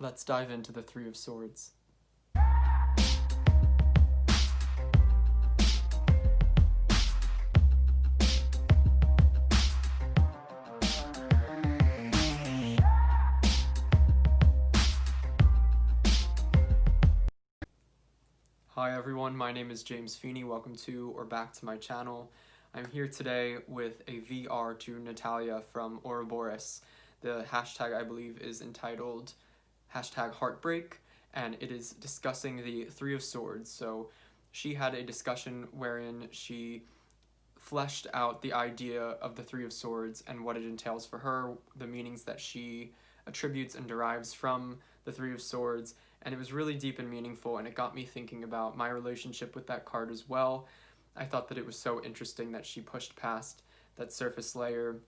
Let's dive into the Three of Swords. Hi everyone, my name is James Feeney. Welcome to or back to my channel. I'm here today with a VR to Natalia from Ouroboros. The hashtag I believe is entitled #heartbreak, and it is discussing the Three of Swords. So she had a discussion wherein she fleshed out the idea of the Three of Swords and what it entails for her, the meanings that she attributes and derives from the Three of Swords, and it was really deep and meaningful, and it got me thinking about my relationship with that card as well. I thought that it was so interesting that she pushed past that surface layer,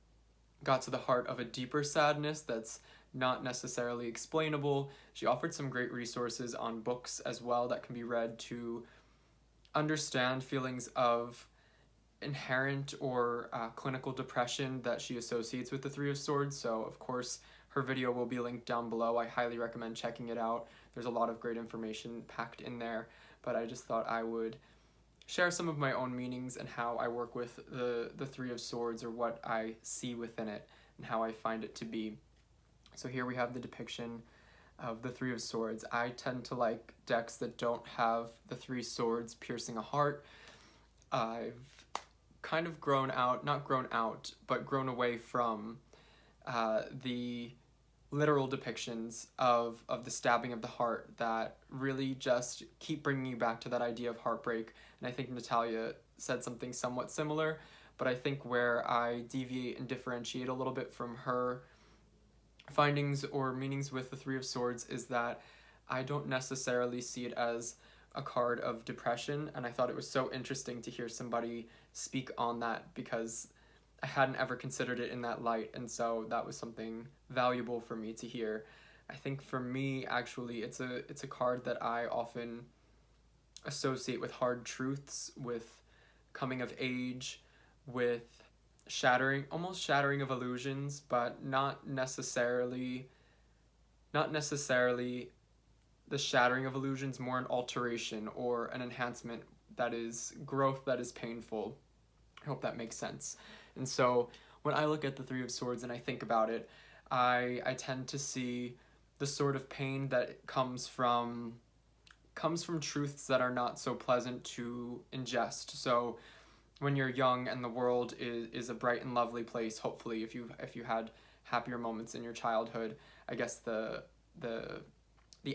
got to the heart of a deeper sadness that's not necessarily explainable. She offered some great resources on books as well that can be read to understand feelings of inherent or clinical depression that she associates with the Three of Swords. So of course her video will be linked down below. I highly recommend checking it out. There's a lot of great information packed in there, but I just thought I would share some of my own meanings and how I work with the Three of Swords, or what I see within it and how I find it to be. So here we have the depiction of the Three of Swords. I tend to like decks that don't have the three swords piercing a heart. I've kind of grown away from the literal depictions of the stabbing of the heart that really just keep bringing you back to that idea of heartbreak. And I think Natalia said something somewhat similar, but I think where I deviate and differentiate a little bit from her findings or meanings with the Three of Swords is that I don't necessarily see it as a card of depression, and I thought it was so interesting to hear somebody speak on that because I hadn't ever considered it in that light, and so that was something valuable for me to hear. I think for me, actually, it's a card that I often associate with hard truths, with coming of age, with almost shattering of illusions, but not necessarily the shattering of illusions, more an alteration or an enhancement that is growth that is painful. I hope that makes sense. And so when I look at the Three of Swords and I think about it, I tend to see the sort of pain that comes from truths that are not so pleasant to ingest. So when you're young and the world is a bright and lovely place, hopefully, if you had happier moments in your childhood, I guess the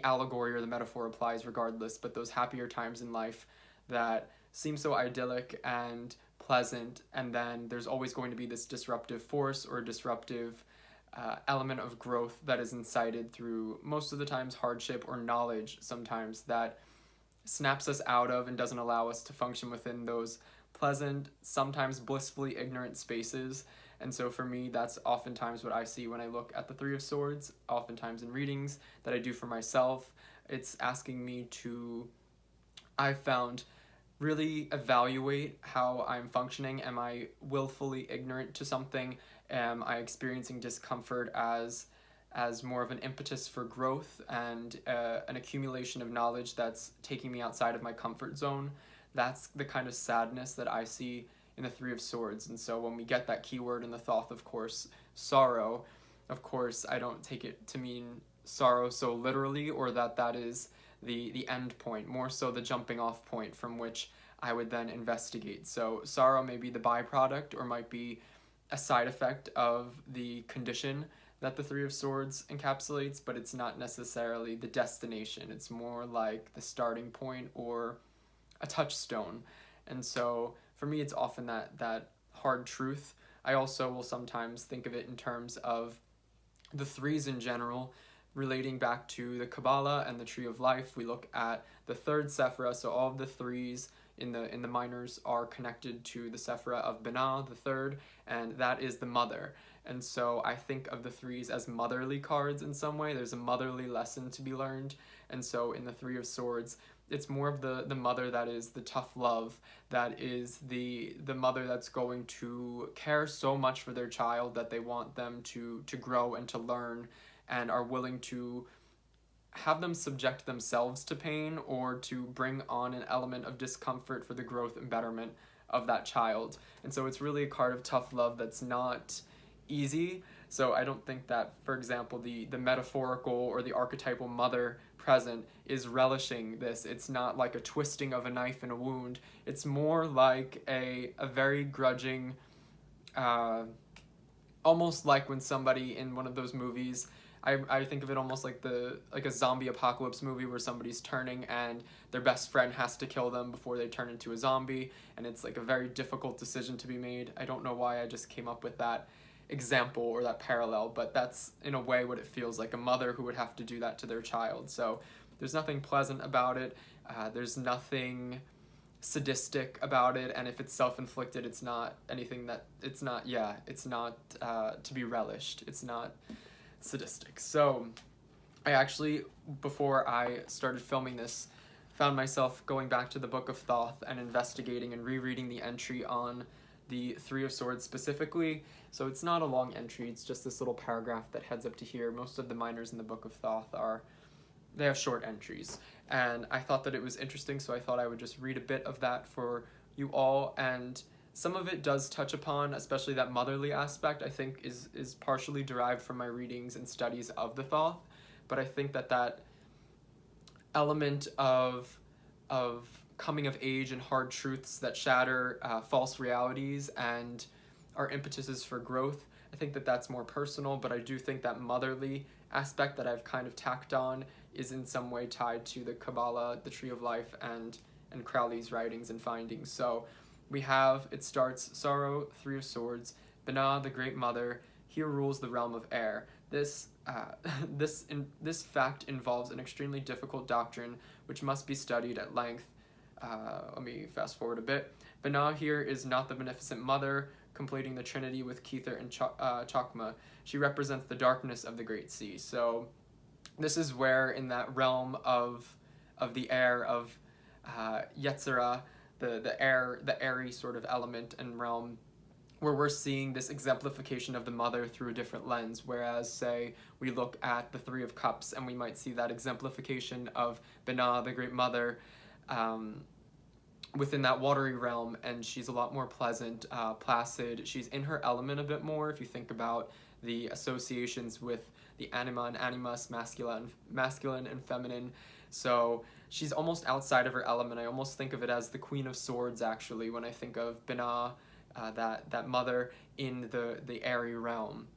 allegory or the metaphor applies regardless, but those happier times in life that seem so idyllic and pleasant, and then there's always going to be this disruptive force or disruptive element of growth that is incited through, most of the times, hardship or knowledge sometimes, that snaps us out of and doesn't allow us to function within those pleasant, sometimes blissfully ignorant spaces. And so for me, that's oftentimes what I see when I look at the Three of Swords, oftentimes in readings that I do for myself. It's asking me to, I've found, really evaluate how I'm functioning. Am I willfully ignorant to something? Am I experiencing discomfort as more of an impetus for growth and an accumulation of knowledge that's taking me outside of my comfort zone? That's the kind of sadness that I see in the Three of Swords. And so when we get that keyword in the Thoth, of course, sorrow, of course, I don't take it to mean sorrow so literally, or that is the end point, more so the jumping off point from which I would then investigate. So sorrow may be the byproduct or might be a side effect of the condition that the Three of Swords encapsulates, but it's not necessarily the destination. It's more like the starting point or a touchstone. And so for me, it's often that hard truth. I also will sometimes think of it in terms of the threes in general, relating back to the Kabbalah and the Tree of Life. We look at the third Sephirah, so all of the threes in the minors are connected to the Sephirah of Binah, the third, and that is the mother. And so I think of the threes as motherly cards in some way. There's a motherly lesson to be learned. And so in the Three of Swords, it's more of the mother that is the tough love, that is the mother that's going to care so much for their child that they want them to grow and to learn, and are willing to have them subject themselves to pain or to bring on an element of discomfort for the growth and betterment of that child. And so it's really a card of tough love that's not easy. So I don't think that, for example, the metaphorical or the archetypal mother present is relishing this. It's not like a twisting of a knife in a wound. It's more like a very grudging, almost like when somebody in one of those movies, I think of it almost like a zombie apocalypse movie where somebody's turning and their best friend has to kill them before they turn into a zombie, and it's like a very difficult decision to be made. I don't know why I just came up with that example or that parallel, but that's in a way what it feels like, a mother who would have to do that to their child. So there's nothing pleasant about it. There's nothing sadistic about it, and if it's self-inflicted, it's not anything that it's not to be relished. It's not sadistic. So I actually, before I started filming this, found myself going back to the Book of Thoth and investigating and rereading the entry on the Three of Swords specifically. So it's not a long entry, it's just this little paragraph that heads up to here. Most of the minors in the Book of Thoth they have short entries, and I thought that it was interesting, so I thought I would just read a bit of that for you all. And some of it does touch upon, especially that motherly aspect, I think is partially derived from my readings and studies of the Thoth, but I think that element of coming of age and hard truths that shatter false realities and our impetuses for growth, I think that that's more personal, but I do think that motherly aspect that I've kind of tacked on is in some way tied to the Kabbalah, the Tree of Life, and Crowley's writings and findings. So we have, it starts, Sorrow, Three of Swords, Binah, the Great Mother, here rules the realm of air. This fact involves an extremely difficult doctrine which must be studied at length. Let me fast forward a bit. Binah here is not the beneficent mother, completing the trinity with Kether and Chokmah. She represents the darkness of the Great Sea. So this is where, in that realm of the air, of Yetzirah, the airy sort of element and realm, where we're seeing this exemplification of the mother through a different lens, whereas, say, we look at the Three of Cups and we might see that exemplification of Binah, the Great Mother, within that watery realm, and she's a lot more pleasant, placid. She's in her element a bit more, if you think about the associations with the anima and animus, masculine and feminine. So she's almost outside of her element. I almost think of it as the Queen of Swords, actually, when I think of Binah, that mother in the airy realm.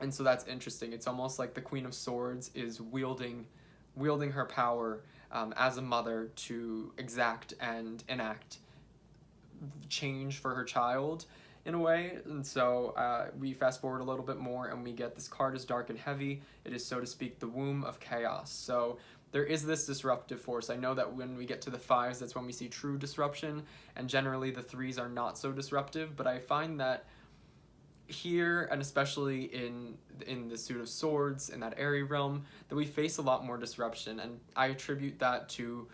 And so that's interesting. It's almost like the Queen of Swords is wielding her power as a mother to exact and enact change for her child in a way. And so we fast forward a little bit more and we get this card is dark and heavy. It is, so to speak, the womb of chaos. So there is this disruptive force. I know that when we get to the fives, that's when we see true disruption, and generally the threes are not so disruptive, but I find that here, and especially in the Suit of Swords, in that airy realm, that we face a lot more disruption, and I attribute that to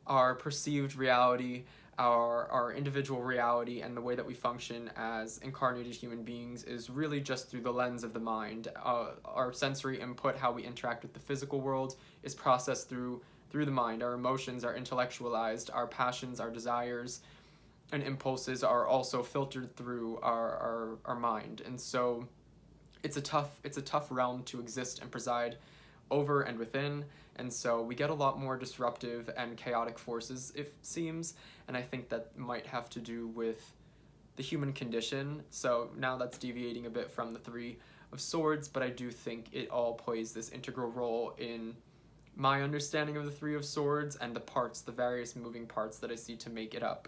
our perceived reality, our individual reality, and the way that we function as incarnated human beings is really just through the lens of the mind. Our sensory input, how we interact with the physical world, is processed through the mind. Our emotions are intellectualized, our passions, our desires, and impulses are also filtered through our mind. And so it's a tough realm to exist and preside over and within, and so we get a lot more disruptive and chaotic forces, it seems, and I think that might have to do with the human condition. So now that's deviating a bit from the Three of Swords, but I do think it all plays this integral role in my understanding of the Three of Swords and the various moving parts that I see to make it up.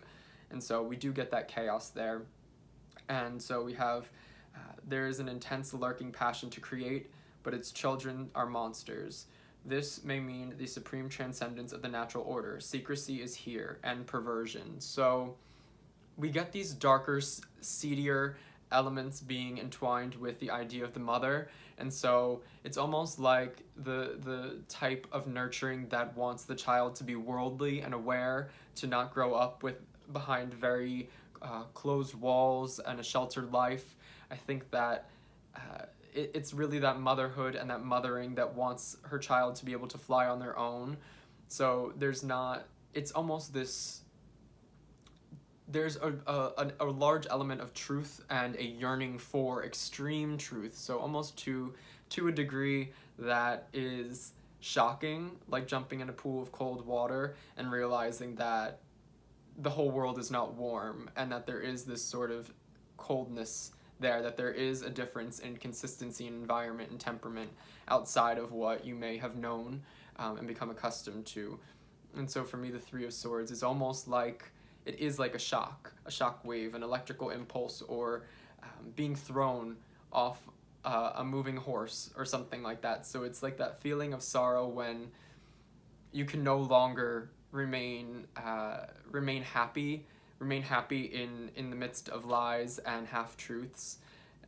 And so we do get that chaos there. And so we have, there is an intense lurking passion to create, but its children are monsters. This may mean the supreme transcendence of the natural order. Secrecy is here, and perversion. So we get these darker, seedier elements being entwined with the idea of the mother, and so it's almost like the type of nurturing that wants the child to be worldly and aware, to not grow up behind very closed walls and a sheltered life. I think that it's really that motherhood and that mothering that wants her child to be able to fly on their own. So there's not, it's almost this, there's a large element of truth and a yearning for extreme truth. So almost to a degree that is shocking, like jumping in a pool of cold water and realizing that the whole world is not warm and that there is this sort of coldness there, that there is a difference in consistency in environment and temperament outside of what you may have known and become accustomed to. And so for me, the Three of Swords is almost like, it is like a shock wave, an electrical impulse, or being thrown off a moving horse or something like that. So it's like that feeling of sorrow when you can no longer remain happy in the midst of lies and half-truths.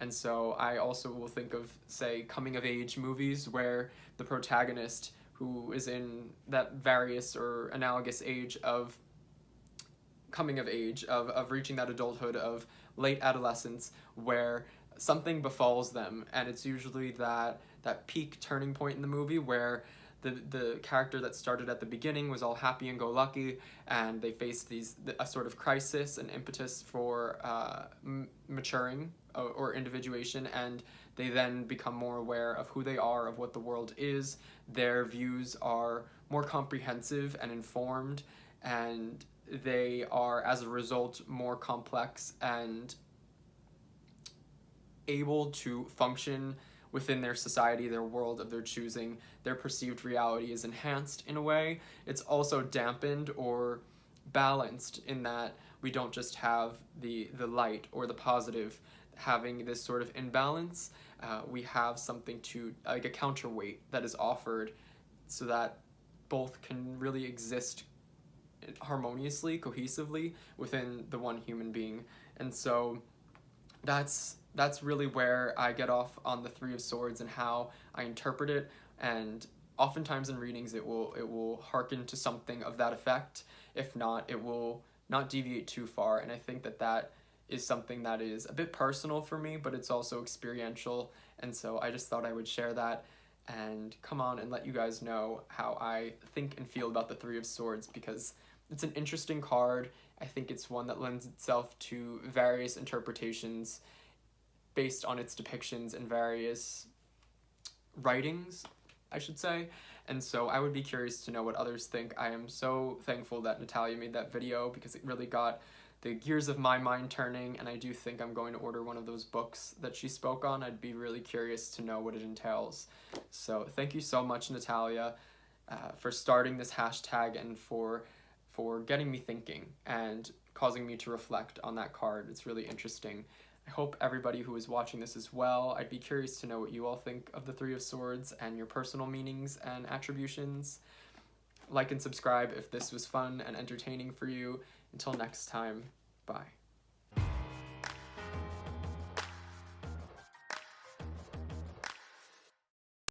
And so I also will think of, say, coming-of-age movies where the protagonist, who is in that various or analogous age of coming of age, of reaching that adulthood, of late adolescence, where something befalls them, and it's usually that peak turning point in the movie where the character that started at the beginning was all happy and go lucky, and they faced a sort of crisis, an impetus for maturing or individuation, and they then become more aware of who they are, of what the world is. Their views are more comprehensive and informed, and they are, as a result, more complex and able to function within their society, their world of their choosing. Their perceived reality is enhanced in a way. It's also dampened or balanced in that we don't just have the light or the positive having this sort of imbalance. We have something to, like a counterweight that is offered, so that both can really exist harmoniously, cohesively within the one human being. And so that's really where I get off on the Three of Swords and how I interpret it. And oftentimes in readings it will hearken to something of that effect. If not, it will not deviate too far. And I think that is something that is a bit personal for me, but it's also experiential. And so I just thought I would share that and come on and let you guys know how I think and feel about the Three of Swords, because it's an interesting card. I think it's one that lends itself to various interpretations based on its depictions in various writings, I should say. And so I would be curious to know what others think. I am so thankful that Natalia made that video, because it really got the gears of my mind turning, and I do think I'm going to order one of those books that she spoke on. I'd be really curious to know what it entails. So thank you so much, Natalia, for starting this hashtag and for getting me thinking and causing me to reflect on that card. It's really interesting. I hope everybody who is watching this as well. I'd be curious to know what you all think of the Three of Swords and your personal meanings and attributions. Like and subscribe if this was fun and entertaining for you. Until next time, bye.